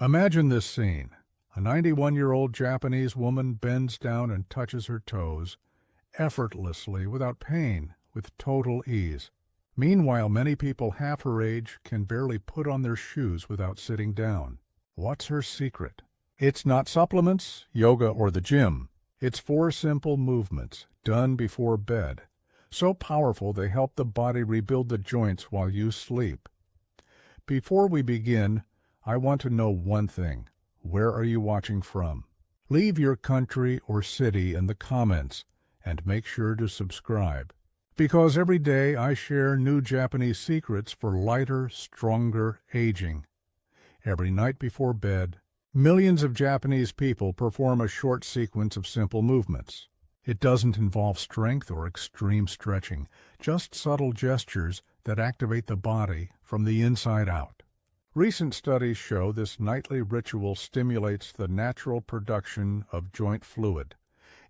Imagine this scene. A 91-year-old Japanese woman bends down and touches her toes, effortlessly, without pain, with total ease. Meanwhile, many people half her age can barely put on their shoes without sitting down. What's her secret? It's not supplements, yoga, or the gym. It's 4 simple movements, done before bed. So powerful they help the body rebuild the joints while you sleep. Before we begin, I want to know one thing. Where are you watching from? Leave your country or city in the comments and make sure to subscribe. Because every day I share new Japanese secrets for lighter, stronger aging. Every night before bed, millions of Japanese people perform a short sequence of simple movements. It doesn't involve strength or extreme stretching, just subtle gestures that activate the body from the inside out. Recent studies show this nightly ritual stimulates the natural production of joint fluid,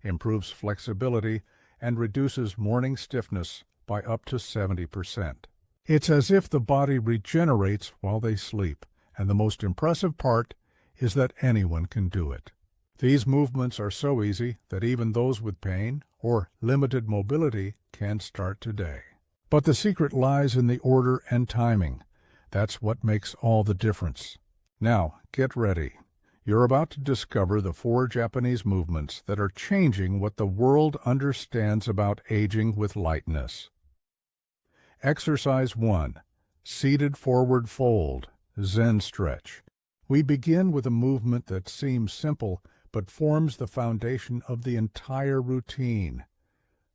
improves flexibility, and reduces morning stiffness by up to 70%. It's as if the body regenerates while they sleep, and the most impressive part is that anyone can do it. These movements are so easy that even those with pain or limited mobility can start today. But the secret lies in the order and timing. That's what makes all the difference. Now, get ready. You're about to discover the 4 Japanese movements that are changing what the world understands about aging with lightness. Exercise 1. Seated forward fold, Zen stretch. We begin with a movement that seems simple but forms the foundation of the entire routine.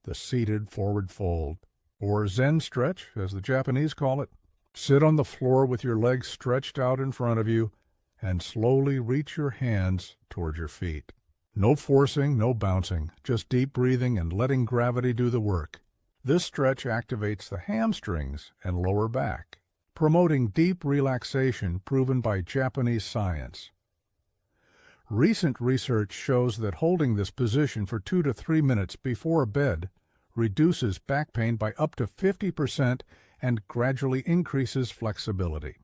The seated forward fold, or Zen stretch, as the Japanese call it. Sit on the floor with your legs stretched out in front of you and slowly reach your hands toward your feet. No forcing, no bouncing, just deep breathing and letting gravity do the work. This stretch activates the hamstrings and lower back, promoting deep relaxation proven by Japanese science. Recent research shows that holding this position for 2 to 3 minutes before bed reduces back pain by up to 50% and gradually increases flexibility.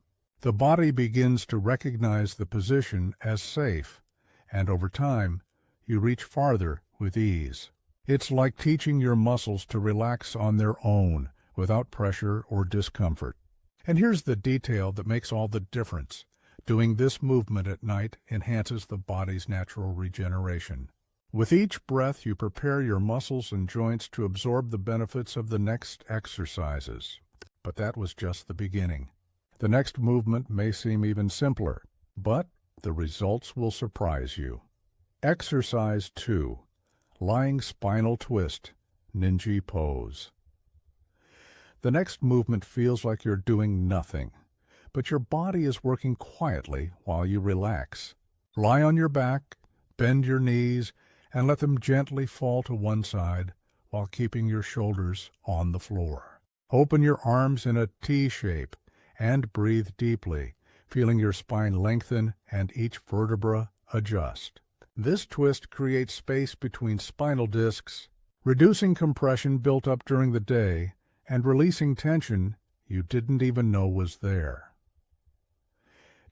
The body begins to recognize the position as safe, and over time, you reach farther with ease. It's like teaching your muscles to relax on their own, without pressure or discomfort. And here's the detail that makes all the difference. Doing this movement at night enhances the body's natural regeneration. With each breath, you prepare your muscles and joints to absorb the benefits of the next exercises. But that was just the beginning. The next movement may seem even simpler, but the results will surprise you. Exercise 2. Lying spinal twist, ninja pose. The next movement feels like you're doing nothing, but your body is working quietly while you relax. Lie on your back, bend your knees, and let them gently fall to one side while keeping your shoulders on the floor. Open your arms in a T shape and breathe deeply, feeling your spine lengthen and each vertebra adjust. This twist creates space between spinal discs, reducing compression built up during the day and releasing tension you didn't even know was there.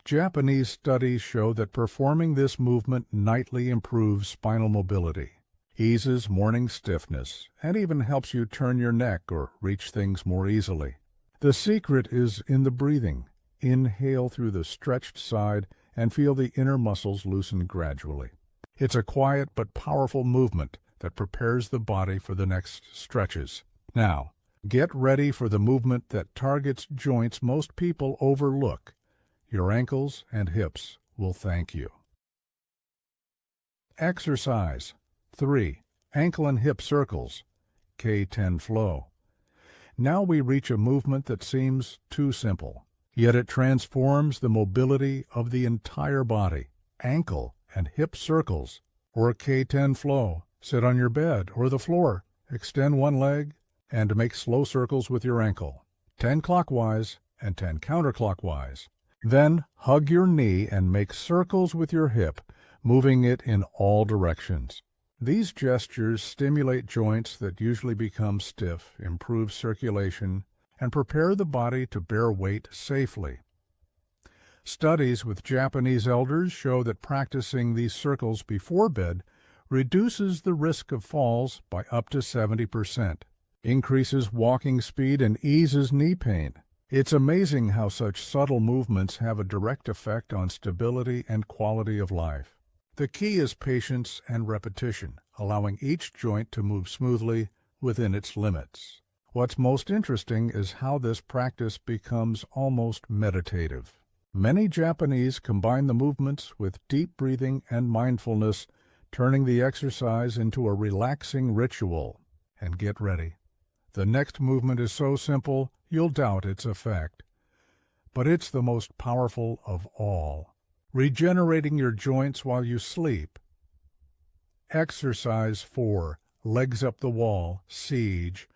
Japanese studies show that performing this movement nightly improves spinal mobility, eases morning stiffness, and even helps you turn your neck or reach things more easily. The secret is in the breathing. Inhale through the stretched side and feel the inner muscles loosen gradually. It's a quiet but powerful movement that prepares the body for the next stretches. Now, get ready for the movement that targets joints most people overlook. Your ankles and hips will thank you. Exercise 3. Ankle and hip circles, K10 flow. Now we reach a movement that seems too simple, yet it transforms the mobility of the entire body. Ankle and hip circles, or K10 flow. Sit on your bed or the floor, extend one leg, and make slow circles with your ankle, 10 clockwise and 10 counterclockwise. Then hug your knee and make circles with your hip, moving it in all directions. These gestures stimulate joints that usually become stiff, improve circulation, and prepare the body to bear weight safely. Studies with Japanese elders show that practicing these circles before bed reduces the risk of falls by up to 70%, increases walking speed, and eases knee pain. It's amazing how such subtle movements have a direct effect on stability and quality of life. The key is patience and repetition, allowing each joint to move smoothly within its limits. What's most interesting is how this practice becomes almost meditative. Many Japanese combine the movements with deep breathing and mindfulness, turning the exercise into a relaxing ritual. And get ready. The next movement is so simple, you'll doubt its effect. But it's the most powerful of all. Regenerating your joints while you sleep. Exercise 4, legs up the wall, siege.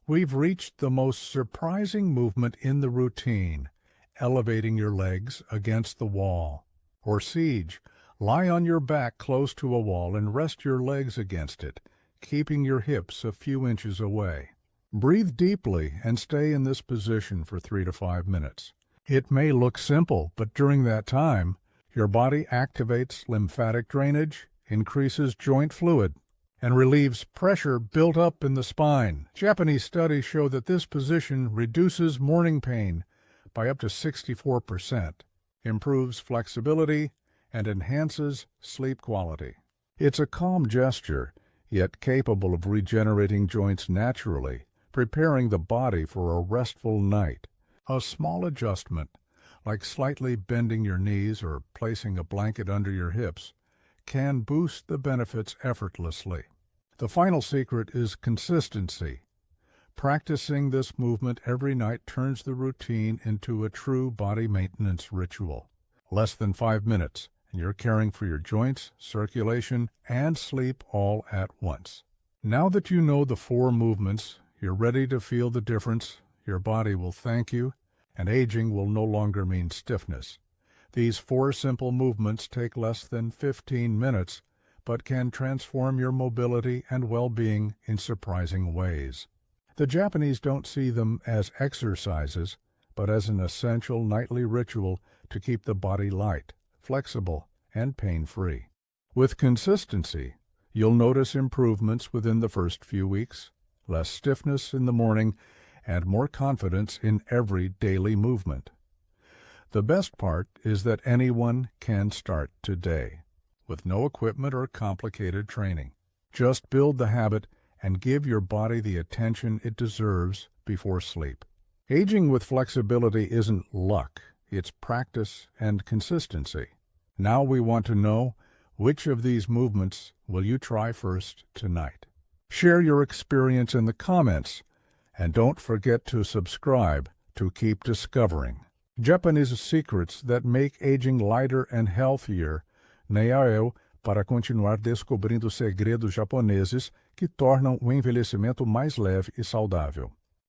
We've reached the most surprising movement in the routine, elevating your legs against the wall. Or siege, lie on your back close to a wall and rest your legs against it, keeping your hips a few inches away. Breathe deeply and stay in this position for 3 to 5 minutes. It may look simple, but during that time, your body activates lymphatic drainage, increases joint fluid, and relieves pressure built up in the spine. Japanese studies show that this position reduces morning pain by up to 64%, improves flexibility, and enhances sleep quality. It's a calm gesture, yet capable of regenerating joints naturally, preparing the body for a restful night. A small adjustment, like slightly bending your knees or placing a blanket under your hips, can boost the benefits effortlessly. The final secret is consistency. Practicing this movement every night turns the routine into a true body maintenance ritual. Less than 5 minutes, and you're caring for your joints, circulation, and sleep all at once. Now that you know the 4 movements, you're ready to feel the difference. Your body will thank you, and aging will no longer mean stiffness. These 4 simple movements take less than 15 minutes, but can transform your mobility and well-being in surprising ways. The Japanese don't see them as exercises, but as an essential nightly ritual to keep the body light, flexible, and pain-free. With consistency, you'll notice improvements within the first few weeks, less stiffness in the morning, and more confidence in every daily movement. The best part is that anyone can start today, with no equipment or complicated training. Just build the habit and give your body the attention it deserves before sleep. Aging with flexibility isn't luck, it's practice and consistency. Now we want to know, which of these movements will you try first tonight? Share your experience in the comments, and don't forget to subscribe to keep discovering Japanese secrets that make aging lighter and healthier. Leia eu para continuar descobrindo segredos japoneses que tornam o envelhecimento mais leve e saudável.